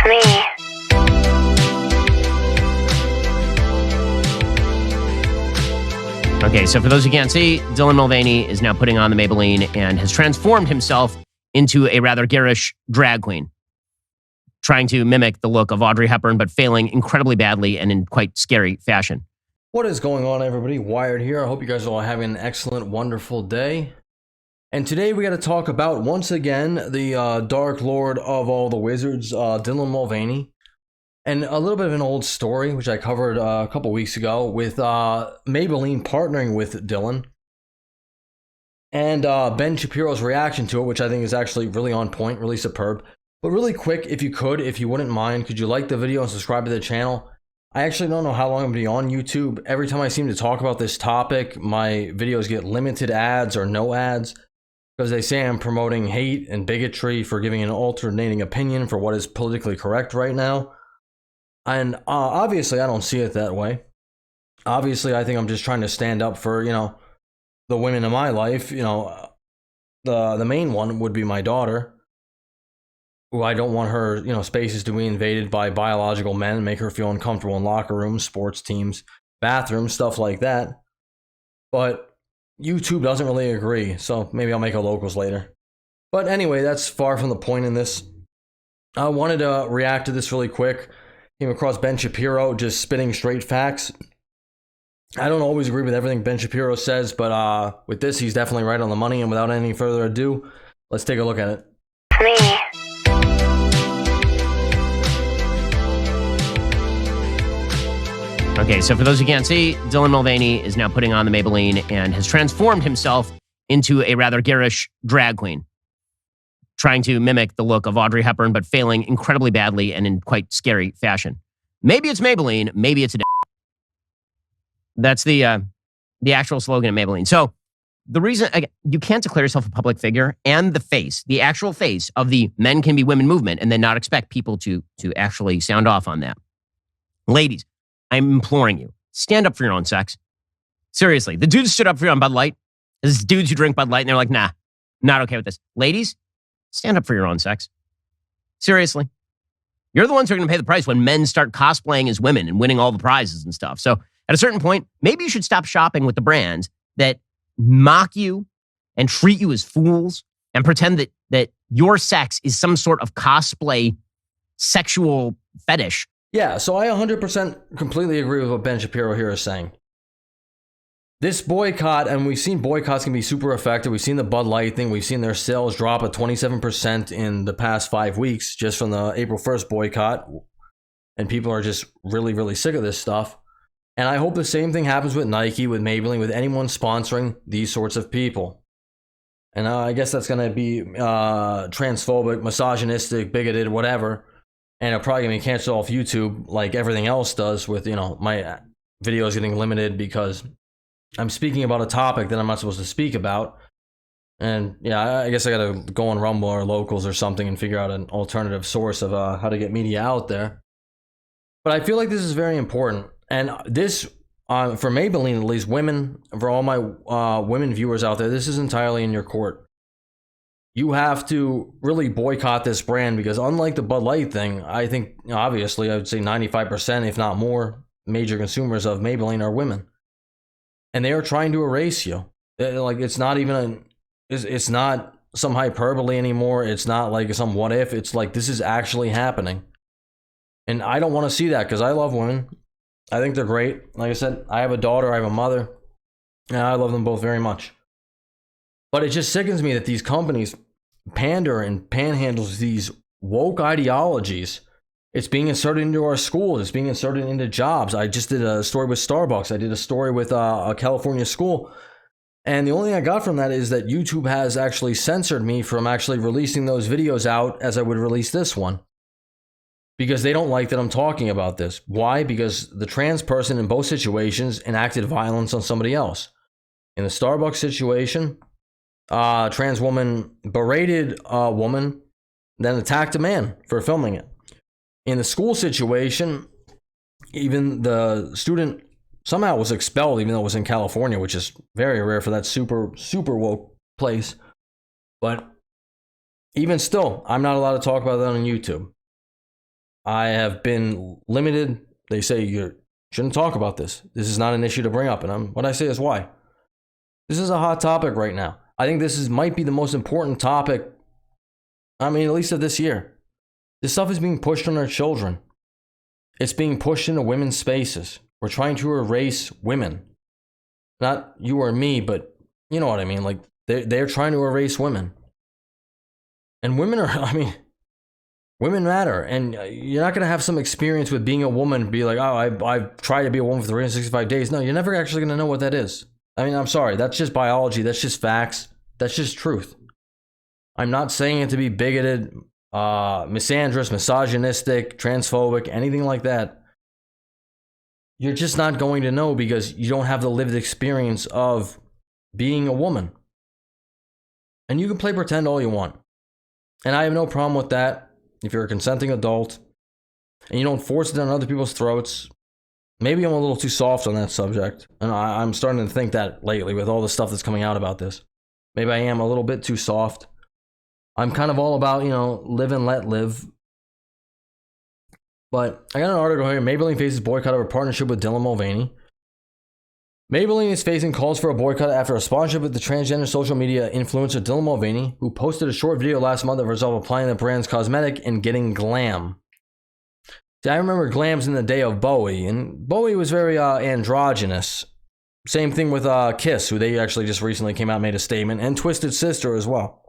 Me. Okay, so for those who can't see, Dylan Mulvaney is now putting on the Maybelline and has transformed himself into a rather garish drag queen, trying to mimic the look of Audrey Hepburn, but failing incredibly badly and in quite scary fashion. What is going on, everybody? Wired here. I hope you guys are all having an excellent, wonderful day. And today we got to talk about, once again, the Dark Lord of all the wizards, Dylan Mulvaney. And a little bit of an old story, which I covered a couple weeks ago, with Maybelline partnering with Dylan. And Ben Shapiro's reaction to it, which I think is actually really on point, really superb. But really quick, if you wouldn't mind, could you like the video and subscribe to the channel? I actually don't know how long I'm going to be on YouTube. Every time I seem to talk about this topic, my videos get limited ads or no ads, because they say I'm promoting hate and bigotry for giving an alternating opinion for what is politically correct right now. And obviously, I don't see it that way. Obviously, I think I'm just trying to stand up for, the women in my life. The main one would be my daughter, who I don't want her, spaces to be invaded by biological men and make her feel uncomfortable in locker rooms, sports teams, bathrooms, stuff like that. But YouTube doesn't really agree, so maybe I'll make a locals later. But anyway, that's far from the point in this. I wanted to react to this really quick. Came across Ben Shapiro just spitting straight facts. I don't always agree with everything Ben Shapiro says, but with this, he's definitely right on the money. And without any further ado, let's take a look at it. Me. Okay, so for those who can't see, Dylan Mulvaney is now putting on the Maybelline and has transformed himself into a rather garish drag queen, trying to mimic the look of Audrey Hepburn, but failing incredibly badly and in quite scary fashion. Maybe it's Maybelline, maybe it's a That's the actual slogan of Maybelline. So the reason, again, you can't declare yourself a public figure and the actual face of the men can be women movement and then not expect people to actually sound off on that. Ladies, I'm imploring you, stand up for your own sex. Seriously, the dudes stood up for you on Budlight. There's dudes who drink Bud Light and they're like, nah, not okay with this. Ladies, stand up for your own sex. Seriously. You're the ones who are going to pay the price when men start cosplaying as women and winning all the prizes and stuff. So at a certain point, maybe you should stop shopping with the brands that mock you and treat you as fools and pretend that your sex is some sort of cosplay sexual fetish. Yeah, so I 100% completely agree with what Ben Shapiro here is saying. This boycott, and we've seen boycotts can be super effective. We've seen the Bud Light thing. We've seen their sales drop at 27% in the past 5 weeks just from the April 1st boycott. And people are just really, really sick of this stuff. And I hope the same thing happens with Nike, with Maybelline, with anyone sponsoring these sorts of people. And I guess that's going to be transphobic, misogynistic, bigoted, whatever. And it'll probably get me canceled off YouTube like everything else does with, my videos getting limited because I'm speaking about a topic that I'm not supposed to speak about. And yeah, I guess I got to go on Rumble or Locals or something and figure out an alternative source of how to get media out there. But I feel like this is very important. And this, for Maybelline at least, women, for all my women viewers out there, this is entirely in your court. You have to really boycott this brand because unlike the Bud Light thing, I think, obviously, I would say 95%, if not more, major consumers of Maybelline are women. And they are trying to erase you. Like, it's not even it's not some hyperbole anymore. It's not like some what if. It's like, this is actually happening. And I don't want to see that because I love women. I think they're great. Like I said, I have a daughter, I have a mother, and I love them both very much. But it just sickens me that these companies pander and panhandles these woke ideologies. It's being inserted into our schools. It's being inserted into jobs. I just did a story with Starbucks. I did a story with a California school. And the only thing I got from that is that YouTube has actually censored me from actually releasing those videos out as I would release this one. Because they don't like that I'm talking about this. Why? Because the trans person in both situations enacted violence on somebody else. In the Starbucks situation, trans woman berated a woman, then attacked a man for filming it. In the school situation, even the student somehow was expelled, even though it was in California, which is very rare for that super woke place. But even still, I'm not allowed to talk about that on YouTube. I have been limited. They say you shouldn't talk about this. This is not an issue to bring up. And what I say is why. This is a hot topic right now. I think this might be the most important topic, I mean, at least of this year. This stuff is being pushed on our children. It's being pushed into women's spaces. We're trying to erase women. Not you or me, but you know what I mean. Like, they're trying to erase women. And women are, I mean, women matter. And you're not going to have some experience with being a woman and be like, oh, I've tried to be a woman for 365 days. No, you're never actually going to know what that is. I mean, I'm sorry. That's just biology. That's just facts. That's just truth. I'm not saying it to be bigoted, misandrous, misogynistic, transphobic, anything like that. You're just not going to know because you don't have the lived experience of being a woman. And you can play pretend all you want. And I have no problem with that if you're a consenting adult and you don't force it down other people's throats. Maybe I'm a little too soft on that subject. And I'm starting to think that lately with all the stuff that's coming out about this. Maybe I am a little bit too soft. I'm kind of all about, live and let live. But I got an article here. Maybelline faces boycott over partnership with Dylan Mulvaney. Maybelline is facing calls for a boycott after a sponsorship with the transgender social media influencer Dylan Mulvaney, who posted a short video last month of herself applying the brand's cosmetic and getting glam. See, I remember glams in the day of Bowie, and Bowie was very androgynous. Same thing with Kiss, who they actually just recently came out and made a statement, and Twisted Sister as well.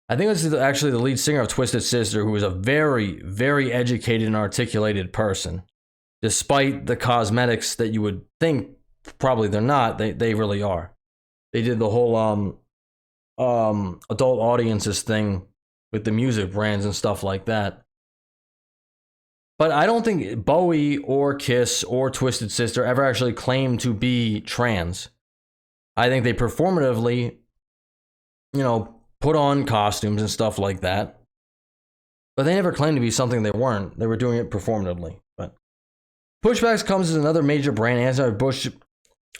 I think this is actually the lead singer of Twisted Sister, who is a very, very educated and articulated person. Despite the cosmetics that you would think probably they're not, they really are. They did the whole adult audiences thing with the music brands and stuff like that. But I don't think Bowie or Kiss or Twisted Sister ever actually claimed to be trans. I think they performatively, put on costumes and stuff like that. But they never claimed to be something they weren't. They were doing it performatively. But pushbacks comes as another major brand. Anheuser-Busch.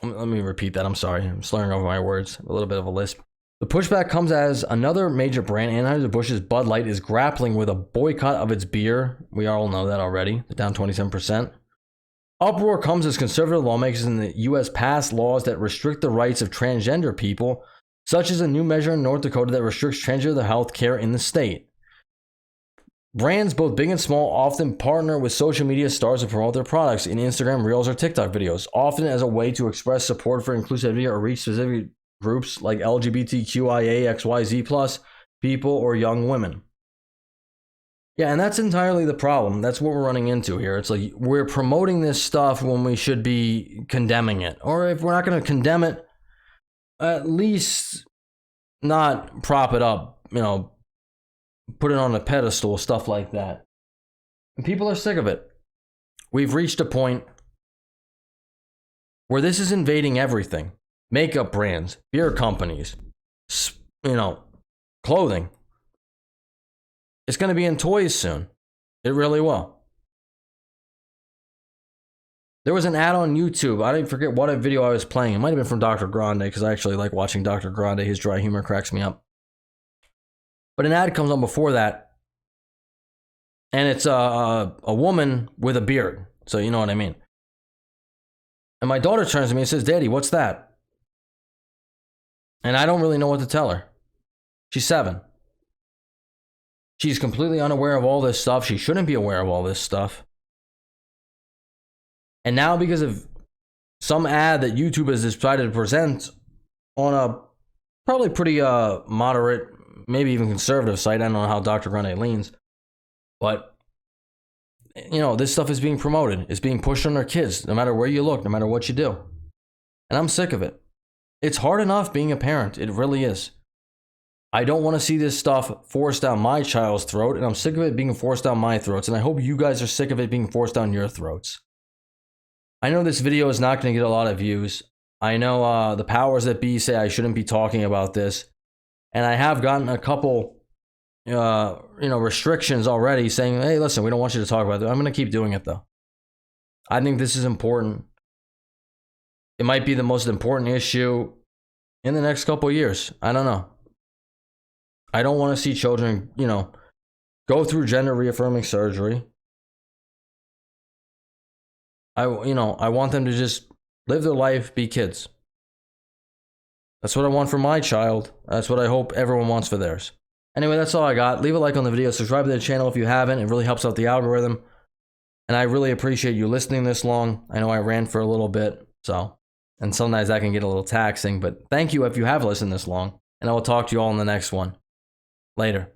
Let me repeat that. I'm sorry. I'm slurring over my words. A little bit of a lisp. The pushback comes as another major brand, Anheuser-Busch's Budlight, is grappling with a boycott of its beer. We all know that already. They're down 27%. Uproar comes as conservative lawmakers in the U.S. pass laws that restrict the rights of transgender people, such as a new measure in North Dakota that restricts transgender health care in the state. Brands, both big and small, often partner with social media stars to promote their products in Instagram Reels or TikTok videos, often as a way to express support for inclusivity or reach specific groups like LGBTQIA, XYZ+, people, or young women. Yeah, and that's entirely the problem. That's what we're running into here. It's like we're promoting this stuff when we should be condemning it. Or if we're not going to condemn it, at least not prop it up, put it on a pedestal, stuff like that. And people are sick of it. We've reached a point where this is invading everything. Makeup brands, beer companies, clothing. It's going to be in toys soon. It really will. There was an ad on YouTube. I didn't forget what video I was playing. It might have been from Dr. Grande, because I actually like watching Dr. Grande. His dry humor cracks me up. But an ad comes on before that, and it's a woman with a beard. So you know what I mean. And my daughter turns to me and says, "Daddy, what's that?" And I don't really know what to tell her. She's 7. She's completely unaware of all this stuff. She shouldn't be aware of all this stuff. And now, because of some ad that YouTube has decided to present on a probably pretty moderate, maybe even conservative site, I don't know how Dr. Grande leans, but this stuff is being promoted. It's being pushed on our kids, no matter where you look, no matter what you do. And I'm sick of it. It's hard enough being a parent. It really is. I don't want to see this stuff forced down my child's throat, and I'm sick of it being forced down my throats, and I hope you guys are sick of it being forced down your throats. I know this video is not going to get a lot of views. I know the powers that be say I shouldn't be talking about this, and I have gotten a couple, restrictions already saying, "Hey, listen, we don't want you to talk about it." I'm going to keep doing it though. I think this is important. It might be the most important issue in the next couple of years. I don't know. I don't want to see children, go through gender reaffirming surgery. I want them to just live their life, be kids. That's what I want for my child. That's what I hope everyone wants for theirs. Anyway, that's all I got. Leave a like on the video. Subscribe to the channel if you haven't. It really helps out the algorithm. And I really appreciate you listening this long. I know I ran for a little bit, and sometimes that can get a little taxing. But thank you if you have listened this long. And I will talk to you all in the next one. Later.